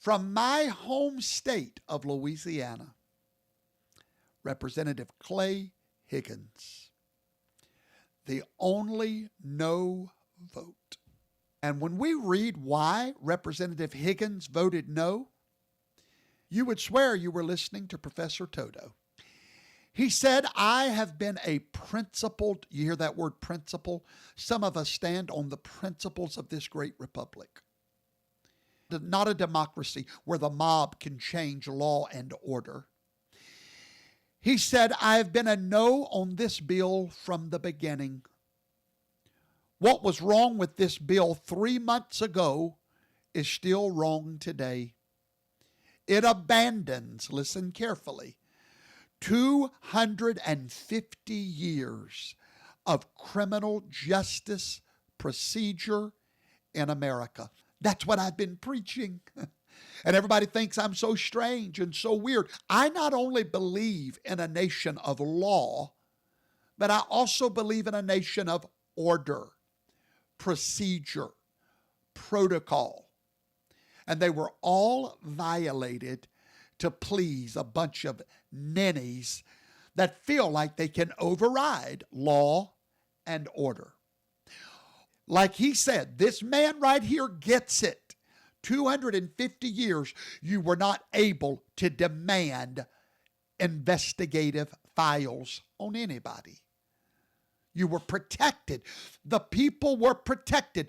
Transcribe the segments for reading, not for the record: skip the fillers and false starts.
From my home state of Louisiana, Representative Clay Higgins, the only no vote. And when we read why Representative Higgins voted no, you would swear you were listening to Professor Toto. He said, I have been a principled, you hear that word principle? Some of us stand on the principles of this great republic. Not a democracy where the mob can change law and order. He said, I have been a no on this bill from the beginning. What was wrong with this bill 3 months ago is still wrong today. It abandons, listen carefully, 250 years of criminal justice procedure in America. That's what I've been preaching. And everybody thinks I'm so strange and so weird. I not only believe in a nation of law, but I also believe in a nation of order, procedure, protocol. And they were all violated to please a bunch of ninnies that feel like they can override law and order. Like he said, this man right here gets it. 250 years, you were not able to demand investigative files on anybody. You were protected. The people were protected.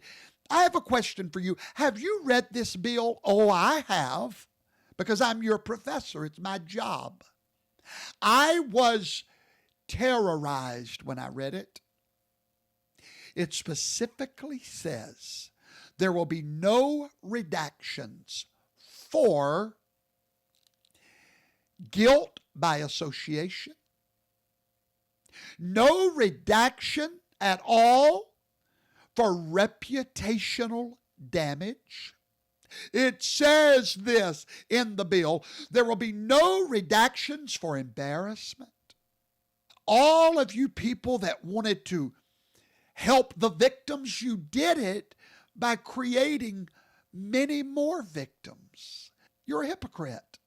I have a question for you. Have you read this bill? Oh, I have, because I'm your professor. It's my job. I was terrorized when I read it. It specifically says there will be no redactions for guilt by association, no redaction at all for reputational damage. It says this in the bill, there will be no redactions for embarrassment. All of you people that wanted to help the victims, you did it by creating many more victims. You're a hypocrite.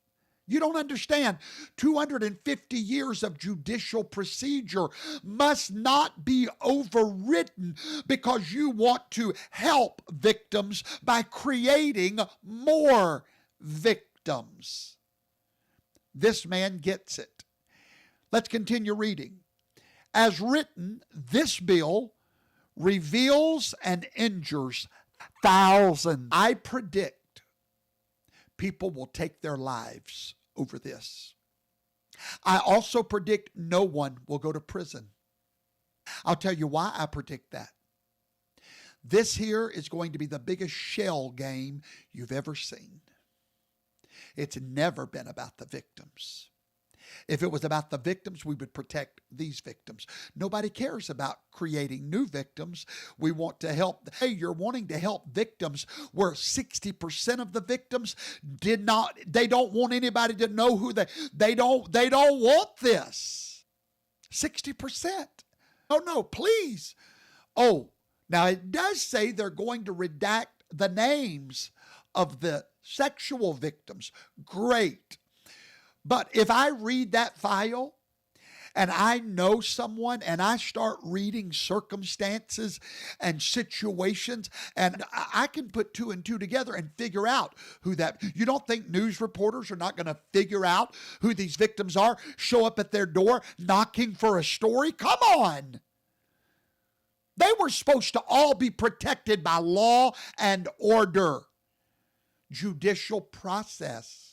You don't understand. 250 years of judicial procedure must not be overridden because you want to help victims by creating more victims. This man gets it. Let's continue reading. As written, this bill reveals and injures thousands. I predict people will take their lives over this. I also predict no one will go to prison. I'll tell you why I predict that. This here is going to be the biggest shell game you've ever seen. It's never been about the victims. If it was about the victims, we would protect these victims. Nobody cares about creating new victims. We want to help. Hey, you're wanting to help victims where 60% of the victims they don't want anybody to know who they don't want this. 60%. No, please. Oh, now it does say they're going to redact the names of the sexual victims. Great. But if I read that file and I know someone and I start reading circumstances and situations, and I can put two and two together and figure out who that. You don't think news reporters are not going to figure out who these victims are, show up at their door knocking for a story? Come on. They were supposed to all be protected by law and order, judicial process.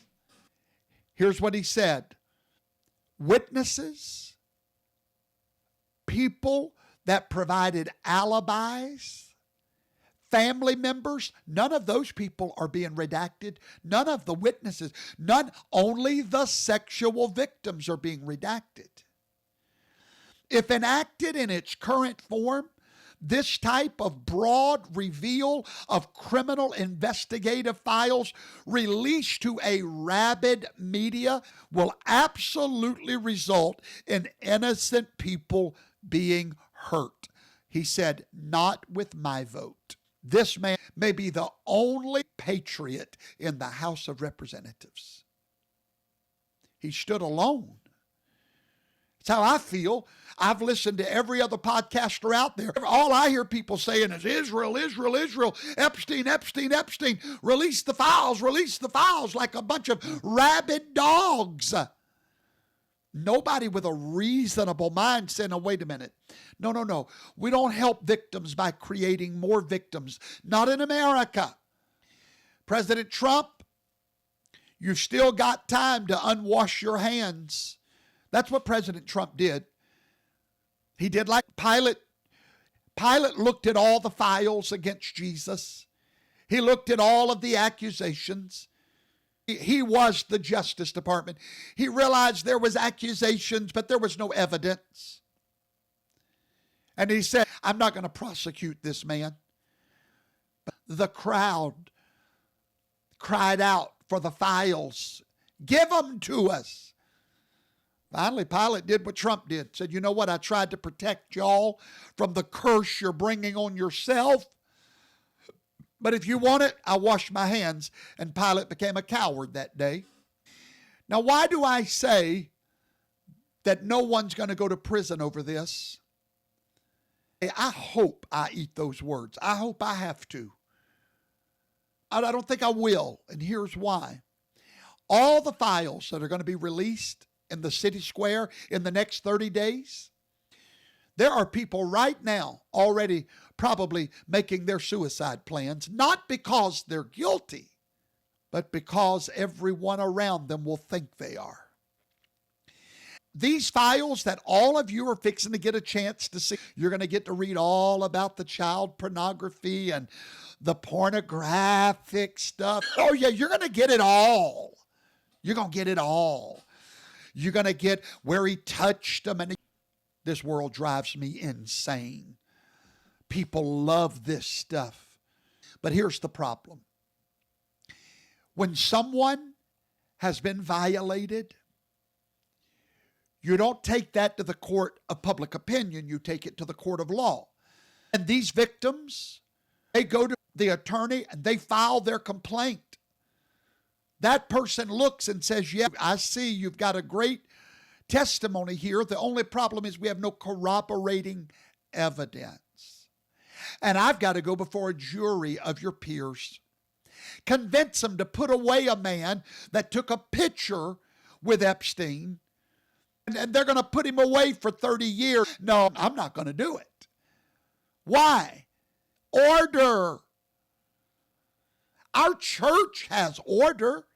Here's what he said. Witnesses, people that provided alibis, family members, none of those people are being redacted. None of the witnesses, only the sexual victims are being redacted. If enacted in its current form, this type of broad reveal of criminal investigative files released to a rabid media will absolutely result in innocent people being hurt. He said, not with my vote. This man may be the only patriot in the House of Representatives. He stood alone. That's how I feel. I've listened to every other podcaster out there. All I hear people saying is Israel, Israel, Israel, Epstein, Epstein, Epstein, release the files, like a bunch of rabid dogs. Nobody with a reasonable mind said, no, wait a minute. No. We don't help victims by creating more victims. Not in America. President Trump, you've still got time to unwash your hands. That's what President Trump did. He did like Pilate. Pilate looked at all the files against Jesus. He looked at all of the accusations. He was the Justice Department. He realized there was accusations, but there was no evidence. And he said, I'm not going to prosecute this man. The crowd cried out for the files. Give them to us. Finally, Pilate did what Trump did. Said, you know what? I tried to protect y'all from the curse you're bringing on yourself. But if you want it, I'll wash my hands. And Pilate became a coward that day. Now, why do I say that no one's going to go to prison over this? I hope I eat those words. I hope I have to. I don't think I will, and here's why. All the files that are going to be released in the city square in the next 30 days, there are people right now already probably making their suicide plans, not because they're guilty, but because everyone around them will think they are. These files that all of you are fixing to get a chance to see, you're going to get to read all about the child pornography and the pornographic stuff. Oh yeah, you're going to get it all. You're going to get it all. You're going to get where he touched them. And this world drives me insane. People love this stuff. But here's the problem. When someone has been violated, you don't take that to the court of public opinion. You take it to the court of law. And these victims, they go to the attorney and they file their complaint. That person looks and says, yeah, I see you've got a great testimony here. The only problem is we have no corroborating evidence. And I've got to go before a jury of your peers. Convince them to put away a man that took a picture with Epstein, and they're going to put him away for 30 years. No, I'm not going to do it. Why? Order. Our church has order.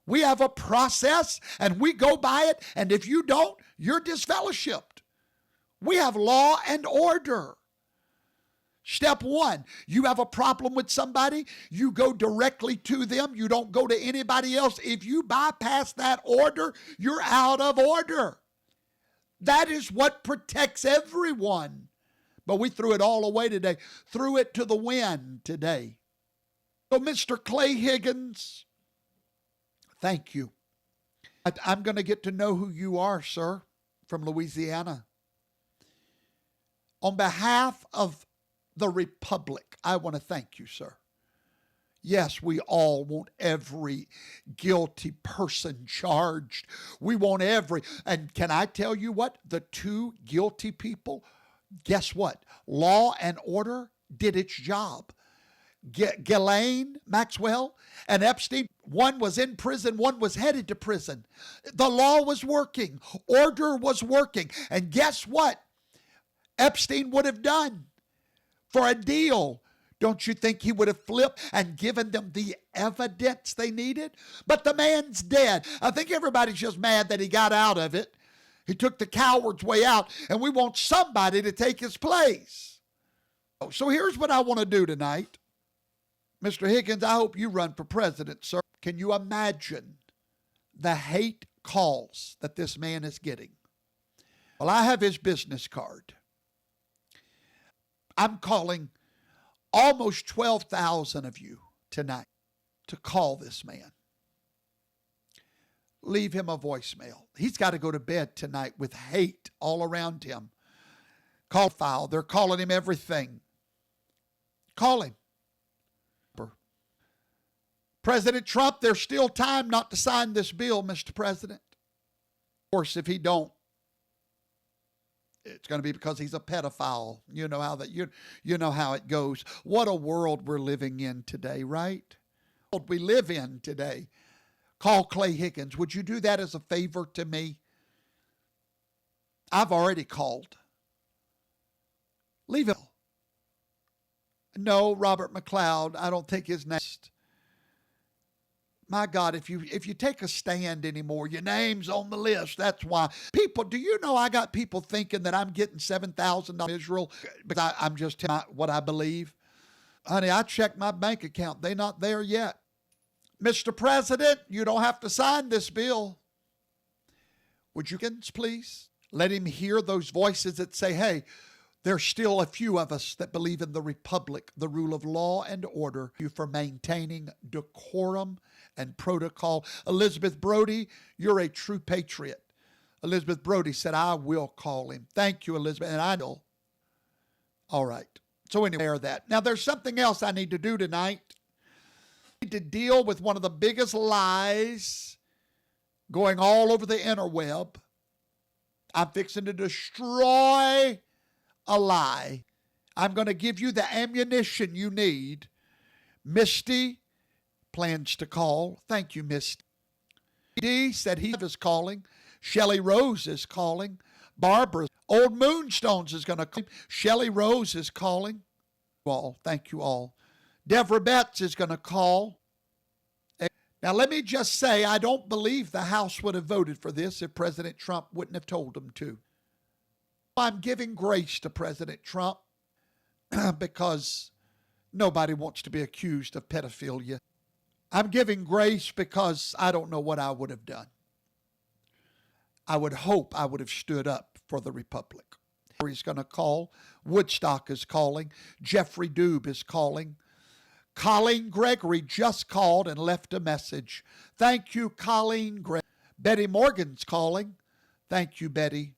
We have a process and we go by it. And if you don't, you're disfellowshipped. We have law and order. Step one, you have a problem with somebody, you go directly to them. You don't go to anybody else. If you bypass that order, you're out of order. That is what protects everyone. But we threw it all away today. Threw it to the wind today. So, Mr. Clay Higgins, thank you. I'm going to get to know who you are, sir, from Louisiana. On behalf of the Republic, I want to thank you, sir. Yes, we all want every guilty person charged. We want and can I tell you what? The two guilty people, guess what? Law and order did its job. Ghislaine Maxwell and Epstein, one was in prison, one was headed to prison. The law was working. Order was working. And guess what Epstein would have done for a deal? Don't you think he would have flipped and given them the evidence they needed? But the man's dead. I think everybody's just mad that he got out of it. He took the coward's way out, and we want somebody to take his place. So here's what I want to do tonight. Mr. Higgins, I hope you run for president, sir. Can you imagine the hate calls that this man is getting? Well, I have his business card. I'm calling almost 12,000 of you tonight to call this man. Leave him a voicemail. He's got to go to bed tonight with hate all around him. Call file. They're calling him everything. Call him. President Trump, there's still time not to sign this bill, Mr. President. Of course, if he don't, it's going to be because he's a pedophile. You know how that you know how it goes. What a world we're living in today, right? What we live in today. Call Clay Higgins. Would you do that as a favor to me? I've already called. Leave it. No, Robert McLeod. I don't think his next. My God, if you take a stand anymore, your name's on the list. That's why. People, do you know I got people thinking that I'm getting $7,000 in Israel because I'm just telling what I believe? Honey, I checked my bank account. They're not there yet. Mr. President, you don't have to sign this bill. Would you, please, let him hear those voices that say, hey, there's still a few of us that believe in the republic, the rule of law and order, you for maintaining decorum and protocol. Elizabeth Brody, you're a true patriot. Elizabeth Brody said, I will call him. Thank you, Elizabeth. And I know. All right. So anyway, that. Now, there's something else I need to do tonight. I need to deal with one of the biggest lies going all over the interweb. I'm fixing to destroy a lie. I'm going to give you the ammunition you need. Misty plans to call. Thank you, Misty. D said he is calling. Shelley Rose is calling. Barbara, Old Moonstones is going to call. Shelley Rose is calling. All, thank you all. Deborah Betts is going to call. Now, let me just say, I don't believe the House would have voted for this if President Trump wouldn't have told them to. I'm giving grace to President Trump because nobody wants to be accused of pedophilia. I'm giving grace because I don't know what I would have done. I would hope I would have stood up for the Republic. He's going to call. Woodstock is calling. Jeffrey Dube is calling. Colleen Gregory just called and left a message. Thank you, Colleen Gregory. Betty Morgan's calling. Thank you, Betty.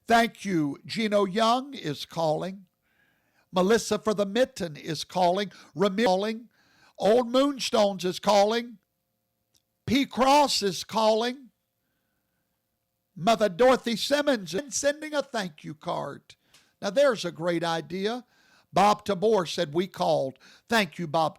Thank you. Gino Young is calling. Melissa for the Mitten is calling. Ramir calling. Old Moonstones is calling. P. Cross is calling. Mother Dorothy Simmons is sending a thank you card. Now there's a great idea. Bob Tabor said we called. Thank you, Bob Tabor.